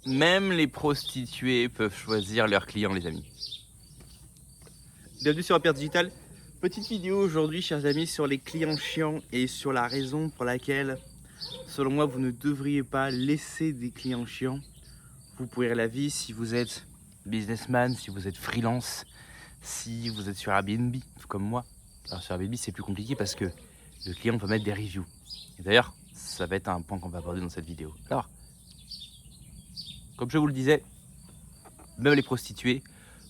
Même les prostituées peuvent choisir leurs clients, les amis. Bienvenue sur Hyper Digital. Petite vidéo aujourd'hui, chers amis, sur les clients chiants et sur la raison pour laquelle, selon moi, vous ne devriez pas laisser des clients chiants. Vous pourrez la vie si vous êtes businessman, si vous êtes freelance, si vous êtes sur Airbnb, comme moi. Alors sur Airbnb, c'est plus compliqué parce que le client peut mettre des reviews. Et d'ailleurs, ça va être un point qu'on va aborder dans cette vidéo. Alors, comme je vous le disais, même les prostituées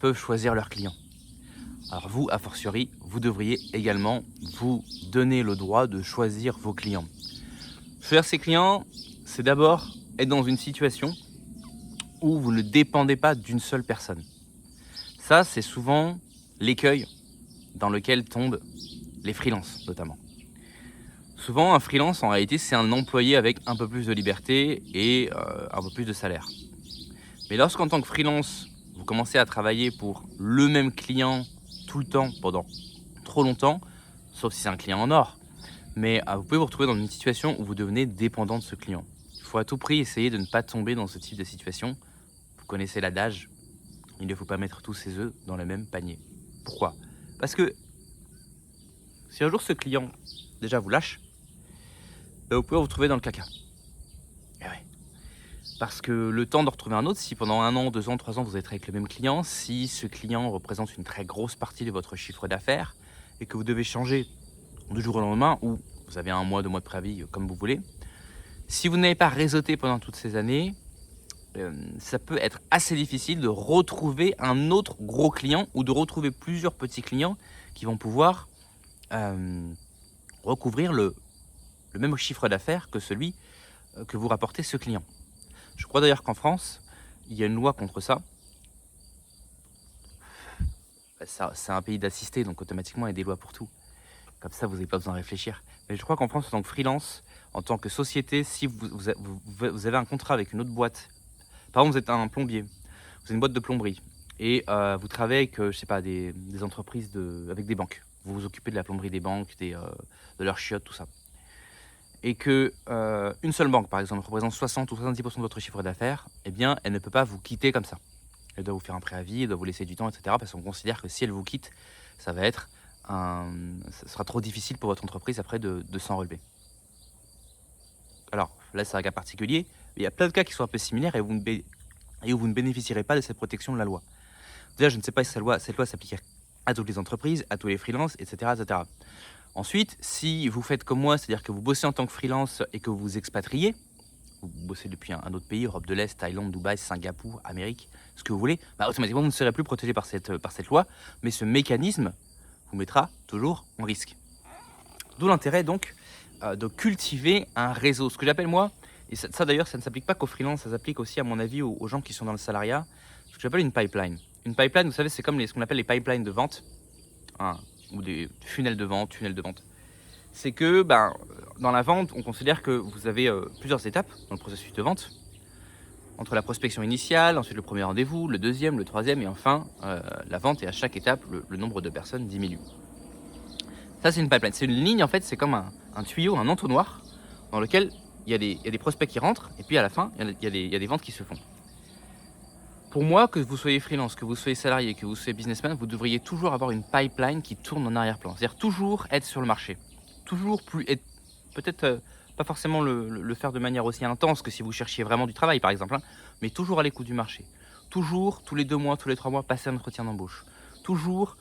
peuvent choisir leurs clients. Alors vous, a fortiori, vous devriez également vous donner le droit de choisir vos clients. Choisir ses clients, c'est d'abord être dans une situation où vous ne dépendez pas d'une seule personne. Ça, c'est souvent l'écueil dans lequel tombent les freelances, notamment. Souvent, un freelance, en réalité, c'est un employé avec un peu plus de liberté et un peu plus de salaire. Mais lorsqu'en tant que freelance, vous commencez à travailler pour le même client tout le temps, pendant trop longtemps, sauf si c'est un client en or, mais vous pouvez vous retrouver dans une situation où vous devenez dépendant de ce client. Il faut à tout prix essayer de ne pas tomber dans ce type de situation. Vous connaissez l'adage, il ne faut pas mettre tous ses œufs dans le même panier. Pourquoi ? Parce que si un jour ce client déjà vous lâche, vous pouvez vous retrouver dans le caca. Et ouais. Parce que le temps de retrouver un autre, si pendant 1 an, 2 ans, 3 ans, vous êtes avec le même client, si ce client représente une très grosse partie de votre chiffre d'affaires et que vous devez changer du jour au lendemain, ou vous avez 1 mois, 2 mois de préavis, comme vous voulez, si vous n'avez pas réseauté pendant toutes ces années, ça peut être assez difficile de retrouver un autre gros client ou de retrouver plusieurs petits clients qui vont pouvoir recouvrir le même chiffre d'affaires que celui que vous rapportez ce client. Je crois d'ailleurs qu'en France, il y a une loi contre ça. C'est un pays d'assistés, donc automatiquement il y a des lois pour tout. Comme ça, vous n'avez pas besoin de réfléchir. Mais je crois qu'en France, en tant que freelance, en tant que société, si vous avez un contrat avec une autre boîte, par exemple, vous êtes un plombier, vous avez une boîte de plomberie, et vous travaillez avec, je sais pas, des entreprises avec des banques. Vous vous occupez de la plomberie des banques, de leurs chiottes, tout ça. Et que une seule banque, par exemple, représente 60 ou 70% de votre chiffre d'affaires, eh bien, elle ne peut pas vous quitter comme ça. Elle doit vous faire un préavis, elle doit vous laisser du temps, etc. Parce qu'on considère que si elle vous quitte, ça sera trop difficile pour votre entreprise après de s'en relever. Alors, là, c'est un cas particulier, mais il y a plein de cas qui sont un peu similaires et où vous ne bénéficierez pas de cette protection de la loi. Déjà, je ne sais pas si cette loi s'applique à toutes les entreprises, à tous les freelances, etc., etc. Ensuite, si vous faites comme moi, c'est-à-dire que vous bossez en tant que freelance et que vous vous expatriez, vous bossez depuis un autre pays, Europe de l'Est, Thaïlande, Dubaï, Singapour, Amérique, ce que vous voulez, automatiquement vous ne serez plus protégé par cette loi, mais ce mécanisme vous mettra toujours en risque. D'où l'intérêt donc de cultiver un réseau. Ce que j'appelle moi, et ça d'ailleurs ça ne s'applique pas qu'aux freelances, ça s'applique aussi à mon avis aux gens qui sont dans le salariat, ce que j'appelle une pipeline. Une pipeline, vous savez, c'est comme ce qu'on appelle les pipelines de vente, hein, ou des tunnels de vente. C'est que dans la vente, on considère que vous avez plusieurs étapes dans le processus de vente. Entre la prospection initiale, ensuite le premier rendez-vous, le deuxième, le troisième et enfin la vente. Et à chaque étape, le nombre de personnes diminue. Ça, c'est une pipeline. C'est une ligne, en fait, c'est comme un tuyau, un entonnoir dans lequel il y a des prospects qui rentrent et puis à la fin, il y a des ventes qui se font. Pour moi, que vous soyez freelance, que vous soyez salarié, que vous soyez businessman, vous devriez toujours avoir une pipeline qui tourne en arrière-plan. C'est-à-dire toujours être sur le marché. Toujours plus être, peut-être pas forcément le faire de manière aussi intense que si vous cherchiez vraiment du travail, par exemple, hein, mais toujours à l'écoute du marché. Toujours, tous les 2 mois, tous les 3 mois, passer un entretien d'embauche. Toujours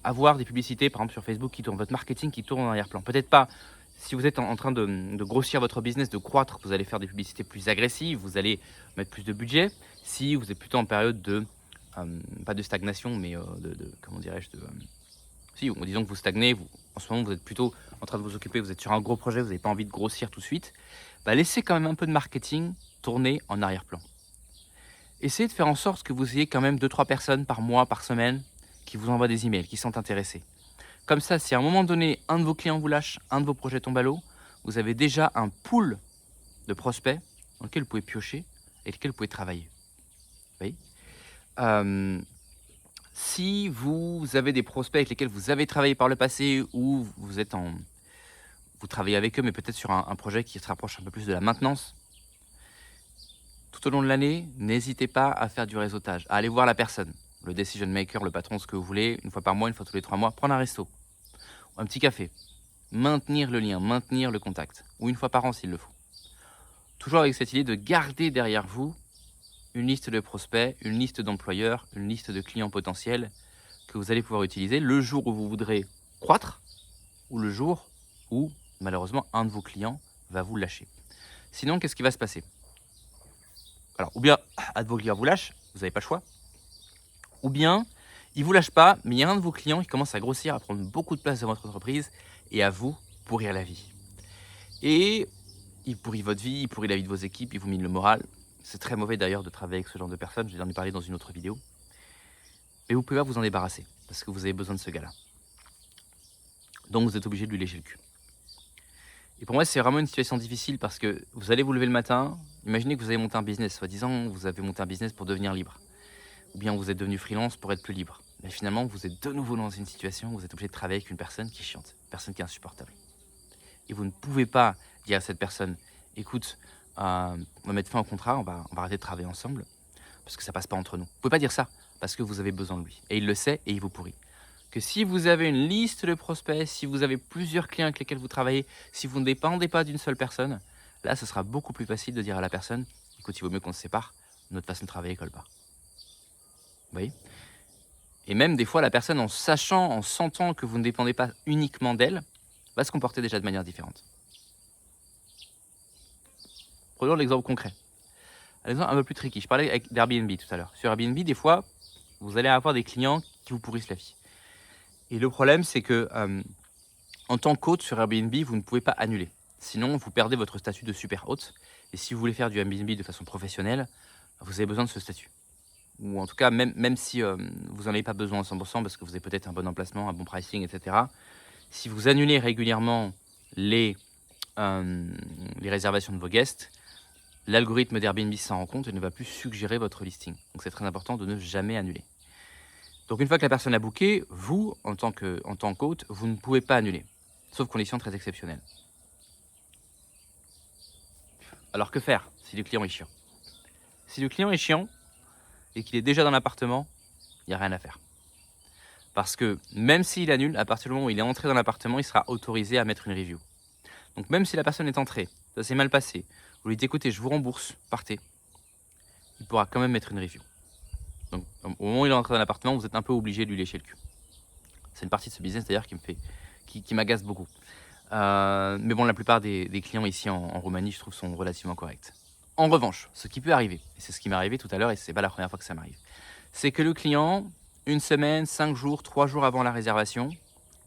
avoir des publicités, par exemple sur Facebook, qui tournent, votre marketing qui tourne en arrière-plan. Peut-être pas, si vous êtes en train de grossir votre business, de croître, vous allez faire des publicités plus agressives, vous allez mettre plus de budget. Si vous êtes plutôt en période de, pas de stagnation, mais comment dirais-je, si, disons que vous stagnez, en ce moment vous êtes plutôt en train de vous occuper, vous êtes sur un gros projet, vous n'avez pas envie de grossir tout de suite, laissez quand même un peu de marketing tourner en arrière-plan. Essayez de faire en sorte que vous ayez quand même 2-3 personnes par mois, par semaine, qui vous envoient des emails, qui sont intéressés. Comme ça, si à un moment donné, un de vos clients vous lâche, un de vos projets tombe à l'eau, vous avez déjà un pool de prospects dans lequel vous pouvez piocher et lequel vous pouvez travailler. Vous voyez si vous avez des prospects avec lesquels vous avez travaillé par le passé ou vous travaillez avec eux, mais peut-être sur un projet qui se rapproche un peu plus de la maintenance, tout au long de l'année, n'hésitez pas à faire du réseautage, à aller voir la personne, le decision maker, le patron, ce que vous voulez, une fois par mois, une fois tous les 3 mois, prendre un resto, un petit café, maintenir le lien, maintenir le contact, ou une fois par an s'il le faut. Toujours avec cette idée de garder derrière vous une liste de prospects, une liste d'employeurs, une liste de clients potentiels que vous allez pouvoir utiliser le jour où vous voudrez croître ou le jour où, malheureusement, un de vos clients va vous lâcher. Sinon, qu'est-ce qui va se passer? Alors, ou bien un de vos clients vous lâche, vous n'avez pas le choix, ou bien il ne vous lâche pas, mais il y a un de vos clients qui commence à grossir, à prendre beaucoup de place dans votre entreprise et à vous pourrir la vie. Et il pourrit votre vie, il pourrit la vie de vos équipes, il vous mine le moral. C'est très mauvais d'ailleurs de travailler avec ce genre de personnes, je vais en ai parlé dans une autre vidéo. Mais vous ne pouvez pas vous en débarrasser, parce que vous avez besoin de ce gars-là. Donc vous êtes obligé de lui lécher le cul. Et pour moi, c'est vraiment une situation difficile parce que vous allez vous lever le matin, imaginez que vous avez monté un business, soi-disant vous avez monté un business pour devenir libre. Ou bien vous êtes devenu freelance pour être plus libre. Mais finalement, vous êtes de nouveau dans une situation où vous êtes obligé de travailler avec une personne qui est chiante, une personne qui est insupportable. Et vous ne pouvez pas dire à cette personne, écoute, on va mettre fin au contrat, on va arrêter de travailler ensemble, parce que ça passe pas entre nous. Vous ne pouvez pas dire ça, parce que vous avez besoin de lui. Et il le sait et il vous pourrit. Que si vous avez une liste de prospects, si vous avez plusieurs clients avec lesquels vous travaillez, si vous ne dépendez pas d'une seule personne, là, ce sera beaucoup plus facile de dire à la personne, écoute, il vaut mieux qu'on se sépare, notre façon de travailler colle pas. Vous voyez? Et même des fois, la personne, en sachant, en sentant que vous ne dépendez pas uniquement d'elle, va se comporter déjà de manière différente. Prenons l'exemple concret. Un exemple un peu plus tricky. Je parlais d'Airbnb tout à l'heure. Sur Airbnb, des fois, vous allez avoir des clients qui vous pourrissent la vie. Et le problème, c'est que en tant qu'hôte sur Airbnb, vous ne pouvez pas annuler. Sinon, vous perdez votre statut de super hôte. Et si vous voulez faire du Airbnb de façon professionnelle, vous avez besoin de ce statut. Ou en tout cas, même si vous n'en avez pas besoin à 100%, parce que vous avez peut-être un bon emplacement, un bon pricing, etc. Si vous annulez régulièrement les réservations de vos guests, l'algorithme d'Airbnb s'en rend compte et ne va plus suggérer votre listing. Donc c'est très important de ne jamais annuler. Donc une fois que la personne a booké, vous, en tant qu'hôte, vous ne pouvez pas annuler, sauf conditions très exceptionnelles. Alors que faire si le client est chiant? Si le client est chiant et qu'il est déjà dans l'appartement, il n'y a rien à faire. Parce que même s'il annule, à partir du moment où il est entré dans l'appartement, il sera autorisé à mettre une review. Donc même si la personne est entrée, ça s'est mal passé, vous lui dites écoutez, je vous rembourse, partez, il pourra quand même mettre une review. Donc au moment où il est entré dans l'appartement, vous êtes un peu obligé de lui lécher le cul. C'est une partie de ce business d'ailleurs qui m'agace beaucoup. Mais bon, la plupart des clients ici en Roumanie, je trouve, sont relativement corrects. En revanche, ce qui peut arriver, et c'est ce qui m'est arrivé tout à l'heure, et c'est pas la première fois que ça m'arrive, c'est que le client, une semaine, 5 jours, 3 jours avant la réservation,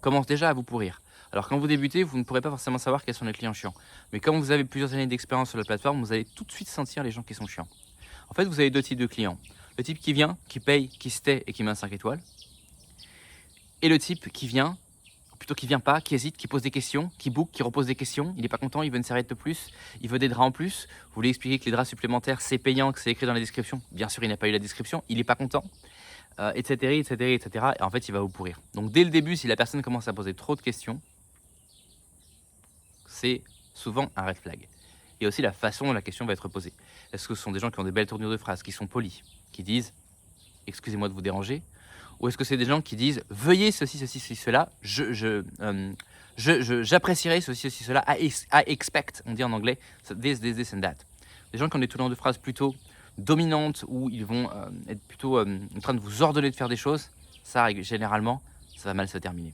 commence déjà à vous pourrir. Alors quand vous débutez, vous ne pourrez pas forcément savoir quels sont les clients chiants. Mais comme vous avez plusieurs années d'expérience sur la plateforme, vous allez tout de suite sentir les gens qui sont chiants. En fait, vous avez 2 types de clients. Le type qui vient, qui paye, qui se tait et qui met un 5 étoiles. Et le type qui vient, ou plutôt qui vient pas, qui hésite, qui pose des questions, qui book, qui repose des questions, il n'est pas content, il veut une serviette de plus, il veut des draps en plus, vous voulez expliquer que les draps supplémentaires c'est payant, que c'est écrit dans la description, bien sûr il n'a pas eu la description, il n'est pas content, etc., etc., etc. Et en fait il va vous pourrir. Donc dès le début, si la personne commence à poser trop de questions, c'est souvent un red flag. Et aussi la façon dont la question va être posée. Est-ce que ce sont des gens qui ont des belles tournures de phrases, qui sont polis, qui disent « excusez-moi de vous déranger » ou est-ce que c'est des gens qui disent « veuillez ceci, ceci, ceci, cela, j'apprécierais ceci, ceci, cela, I expect », on dit en anglais « this and that ». Des gens qui ont des tournures de phrases plutôt dominantes, où ils vont être plutôt en train de vous ordonner de faire des choses, ça, généralement, ça va mal se terminer.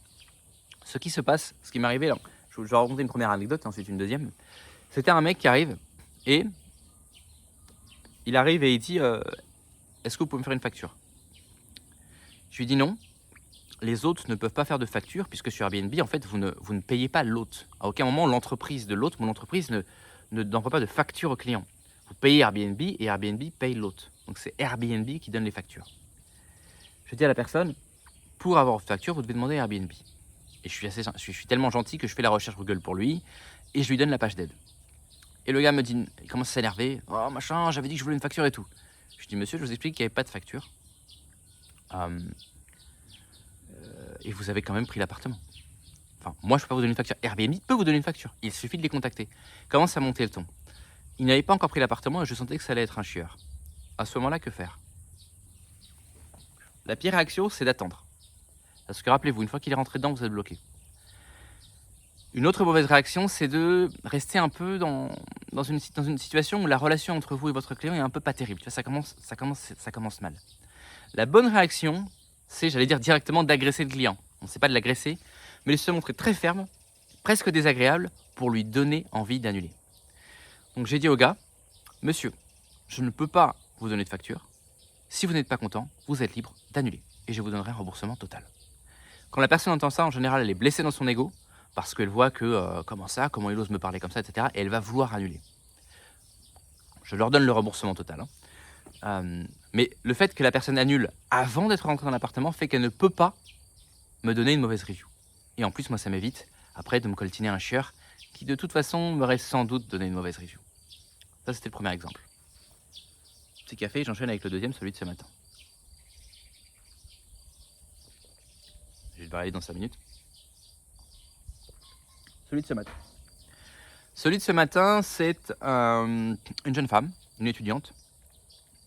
Ce qui se passe, ce qui m'est arrivé, alors, je vais raconter une première anecdote et ensuite une deuxième. C'était un mec qui arrive et il arrive et il dit est-ce que vous pouvez me faire une facture? Je lui dis non. Les hôtes ne peuvent pas faire de facture puisque sur Airbnb, en fait, vous ne payez pas l'hôte. À aucun moment, l'entreprise de l'hôte, mon entreprise, n'envoie pas de facture au client. Vous payez Airbnb et Airbnb paye l'hôte. Donc c'est Airbnb qui donne les factures. Je dis à la personne, pour avoir une facture, vous devez demander à Airbnb. Et je suis tellement gentil que je fais la recherche Google pour lui et je lui donne la page d'aide. Et le gars me dit, il commence à s'énerver. Oh machin, j'avais dit que je voulais une facture et tout. Je dis, monsieur, je vous explique qu'il n'y avait pas de facture. Et vous avez quand même pris l'appartement. Enfin, moi, je ne peux pas vous donner une facture. Airbnb peut vous donner une facture. Il suffit de les contacter. Commence à monter le ton. il n'avait pas encore pris l'appartement et je sentais que ça allait être un chieur. À ce moment-là, que faire? La pire réaction, c'est d'attendre. Parce que rappelez-vous, une fois qu'il est rentré dedans, vous êtes bloqué. Une autre mauvaise réaction, c'est de rester un peu dans une situation où la relation entre vous et votre client est un peu pas terrible. Tu vois, ça commence mal. La bonne réaction, c'est, j'allais dire directement, d'agresser le client. On ne sait pas de l'agresser, mais de se montrer très ferme, presque désagréable, pour lui donner envie d'annuler. Donc j'ai dit au gars, monsieur, je ne peux pas vous donner de facture. Si vous n'êtes pas content, vous êtes libre d'annuler et je vous donnerai un remboursement total. Quand la personne entend ça, en général, elle est blessée dans son ego parce qu'elle voit que comment il ose me parler comme ça, etc. Et elle va vouloir annuler. Je leur donne le remboursement total. Mais le fait que la personne annule avant d'être rentrée dans l'appartement fait qu'elle ne peut pas me donner une mauvaise review. Et en plus, moi, ça m'évite après de me coltiner un chieur qui, de toute façon, m'aurait sans doute donné une mauvaise review. Ça, c'était le premier exemple. Petit café, j'enchaîne avec le deuxième, celui de ce matin. Je vais le balayer dans 5 minutes. Celui de ce matin. Celui de ce matin, c'est une jeune femme, une étudiante,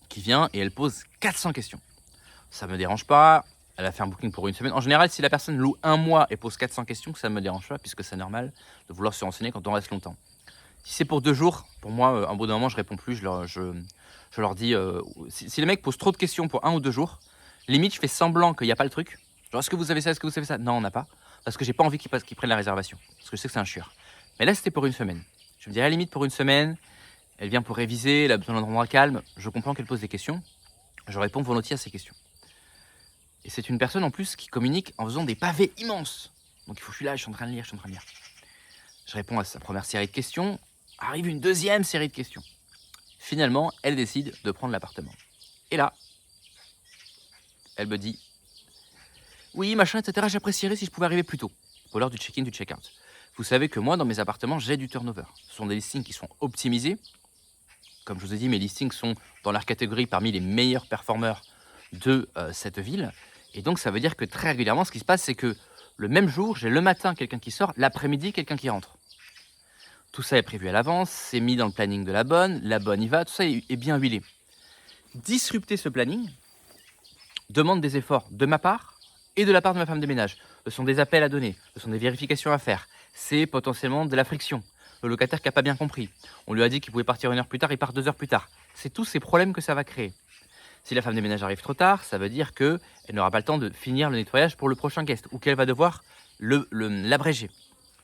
qui vient et elle pose 400 questions. Ça ne me dérange pas, elle a fait un booking pour une semaine. En général, si la personne loue un mois et pose 400 questions, ça ne me dérange pas, puisque c'est normal de vouloir se renseigner quand on reste longtemps. Si c'est pour 2 jours, pour moi, un bout d'un moment, je réponds plus, je leur dis... si les mecs posent trop de questions pour 1 ou 2 jours, limite, je fais semblant qu'il n'y a pas le truc. Genre, est-ce que vous avez ça, est-ce que vous avez ça? Non, on n'a pas. Parce que j'ai pas envie qu'ils prennent la réservation. Parce que je sais que c'est un chieur. Mais là, c'était pour une semaine. Je me dis, à la limite, pour une semaine, elle vient pour réviser, elle a besoin d'un endroit calme. Je comprends qu'elle pose des questions. Je réponds volontiers à ces questions. Et c'est une personne, en plus, qui communique en faisant des pavés immenses. Donc, il faut que je suis là, je suis en train de lire. Je réponds à sa première série de questions. Arrive une deuxième série de questions. Finalement, elle décide de prendre l'appartement. Et là, elle me dit, oui, machin, etc., j'apprécierais si je pouvais arriver plus tôt, pour l'heure du check-in, du check-out. Vous savez que moi, dans mes appartements, j'ai du turnover. Ce sont des listings qui sont optimisés. Comme je vous ai dit, mes listings sont dans leur catégorie parmi les meilleurs performeurs de cette ville. Et donc, ça veut dire que très régulièrement, ce qui se passe, c'est que le même jour, j'ai le matin quelqu'un qui sort, l'après-midi, quelqu'un qui rentre. Tout ça est prévu à l'avance, c'est mis dans le planning de la bonne y va, tout ça est bien huilé. Disrupter ce planning demande des efforts de ma part et de la part de ma femme de ménage. Ce sont des appels à donner, ce sont des vérifications à faire, c'est potentiellement de la friction. Le locataire qui n'a pas bien compris. On lui a dit qu'il pouvait partir 1 heure plus tard, il part 2 heures plus tard. C'est tous ces problèmes que ça va créer. Si la femme de ménage arrive trop tard, ça veut dire qu'elle n'aura pas le temps de finir le nettoyage pour le prochain guest ou qu'elle va devoir l'abréger.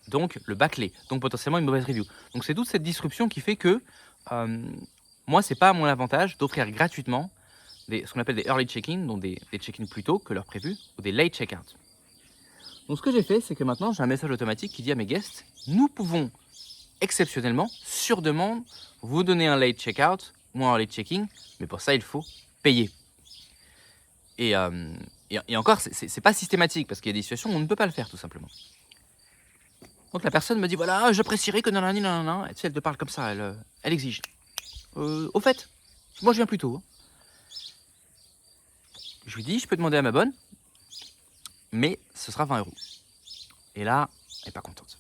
Donc le bâcler, donc potentiellement une mauvaise review. Donc c'est toute cette disruption qui fait que moi, c'est pas à mon avantage d'offrir gratuitement ce qu'on appelle des early check-in, donc des check-in plus tôt que l'heure prévue, ou des late check-out. Donc ce que j'ai fait, c'est que maintenant j'ai un message automatique qui dit à mes guests, nous pouvons exceptionnellement, sur demande, vous donner un late check-out ou un late check-in, mais pour ça il faut payer. Et encore, c'est pas systématique, parce qu'il y a des situations où on ne peut pas le faire tout simplement. Donc la personne me dit, voilà, j'apprécierais que nanana, et tu sais, elle te parle comme ça, elle exige. Au fait, moi je viens plus tôt. Je lui dis, je peux demander à ma bonne, mais ce sera 20 €. Et là, elle n'est pas contente.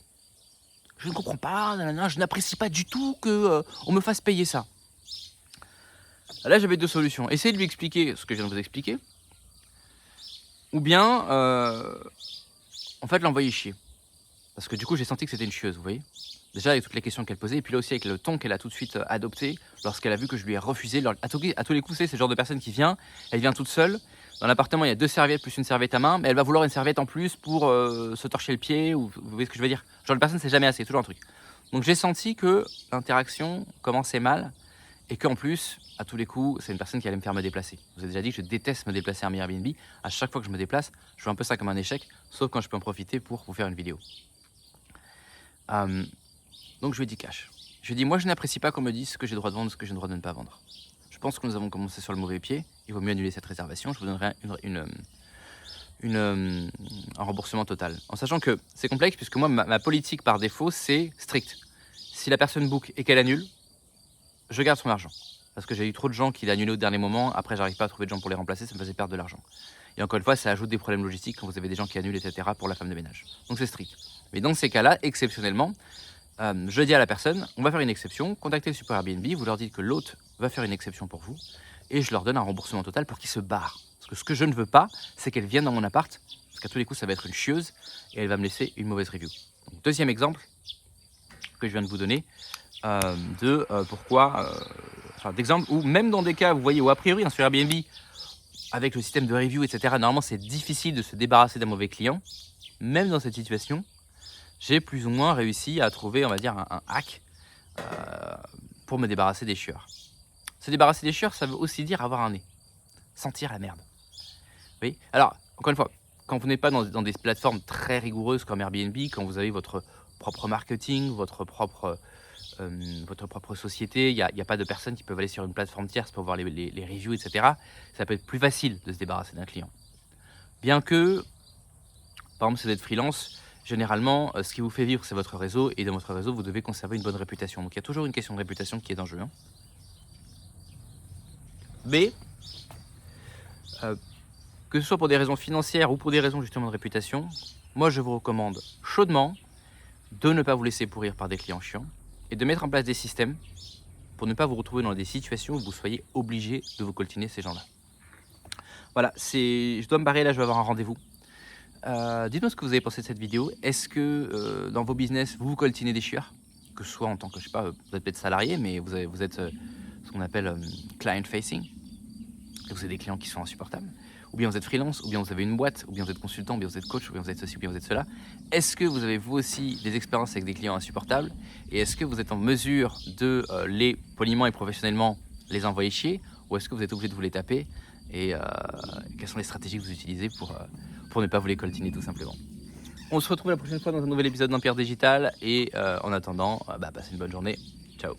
Je ne comprends pas, nanana, je n'apprécie pas du tout qu'on me fasse payer ça. Là, j'avais 2 solutions. Essayer de lui expliquer ce que je viens de vous expliquer, ou bien, en fait, l'envoyer chier. Parce que du coup, j'ai senti que c'était une chieuse, vous voyez. Déjà, avec toutes les questions qu'elle posait, et puis là aussi avec le ton qu'elle a tout de suite adopté, lorsqu'elle a vu que je lui ai refusé. À tous les coups, c'est le genre de personne qui vient, elle vient toute seule. Dans l'appartement, il y a 2 serviettes plus une serviette à main, mais elle va vouloir une serviette en plus pour se torcher le pied, ou vous voyez ce que je veux dire. Genre de personne, c'est jamais assez, toujours un truc. Donc j'ai senti que l'interaction commençait mal, et qu'en plus, à tous les coups, c'est une personne qui allait me faire me déplacer. Je vous ai déjà dit que je déteste me déplacer à un Airbnb. À chaque fois que je me déplace, je vois un peu ça comme un échec, sauf quand je peux en profiter pour vous faire une vidéo. Donc je lui ai dit cash. Je lui ai dit, moi je n'apprécie pas qu'on me dise ce que j'ai le droit de vendre, ce que j'ai le droit de ne pas vendre. Je pense que nous avons commencé sur le mauvais pied. Il vaut mieux annuler cette réservation. Je vous donnerai un remboursement total. En sachant que c'est complexe, puisque moi, ma politique par défaut, c'est strict. Si la personne book et qu'elle annule, je garde son argent. Parce que j'ai eu trop de gens qui l'annulaient au dernier moment. Après, j'arrive pas à trouver de gens pour les remplacer. Ça me faisait perdre de l'argent. Et encore une fois, ça ajoute des problèmes logistiques quand vous avez des gens qui annulent, etc. pour la femme de ménage. Donc c'est strict. Mais dans ces cas-là, exceptionnellement, je dis à la personne, on va faire une exception, contactez le support Airbnb, vous leur dites que l'hôte va faire une exception pour vous, et je leur donne un remboursement total pour qu'ils se barrent. Parce que ce que je ne veux pas, c'est qu'elle vienne dans mon appart, parce qu'à tous les coups, ça va être une chieuse, et elle va me laisser une mauvaise review. Donc, deuxième exemple que je viens de vous donner, d'exemple où même dans des cas, vous voyez, où a priori, sur Airbnb, avec le système de review, etc., normalement, c'est difficile de se débarrasser d'un mauvais client. Même dans cette situation, j'ai plus ou moins réussi à trouver, on va dire, un hack pour me débarrasser des chieurs. Se débarrasser des chieurs, ça veut aussi dire avoir un nez. Sentir la merde. Oui. Alors, encore une fois, quand vous n'êtes pas dans des plateformes très rigoureuses comme Airbnb, quand vous avez votre propre marketing, votre propre société, il n'y a pas de personnes qui peuvent aller sur une plateforme tierce pour voir les reviews, etc. Ça peut être plus facile de se débarrasser d'un client. Bien que, par exemple, si vous êtes freelance, généralement, ce qui vous fait vivre, c'est votre réseau, et dans votre réseau, vous devez conserver une bonne réputation. Donc il y a toujours une question de réputation qui est en jeu. Mais, que ce soit pour des raisons financières ou pour des raisons justement de réputation, moi je vous recommande chaudement de ne pas vous laisser pourrir par des clients chiants et de mettre en place des systèmes pour ne pas vous retrouver dans des situations où vous soyez obligé de vous coltiner ces gens-là. Voilà, je dois me barrer là, je vais avoir un rendez-vous. Dites-moi ce que vous avez pensé de cette vidéo. Est-ce que dans vos business, vous coltinez des chieurs? Que ce soit en tant que, je sais pas, vous êtes peut-être salarié, mais vous êtes ce qu'on appelle client-facing. Vous avez des clients qui sont insupportables. Ou bien vous êtes freelance, ou bien vous avez une boîte, ou bien vous êtes consultant, ou bien vous êtes coach, ou bien vous êtes ceci, ou bien vous êtes cela. Est-ce que vous avez vous aussi des expériences avec des clients insupportables? Et est-ce que vous êtes en mesure de les poliment et professionnellement les envoyer chier? Ou est-ce que vous êtes obligé de vous les taper? Et quelles sont les stratégies que vous utilisez pour ne pas vous les coltiner tout simplement? On se retrouve la prochaine fois dans un nouvel épisode d'Empire Digital. Et en attendant, passez une bonne journée. Ciao.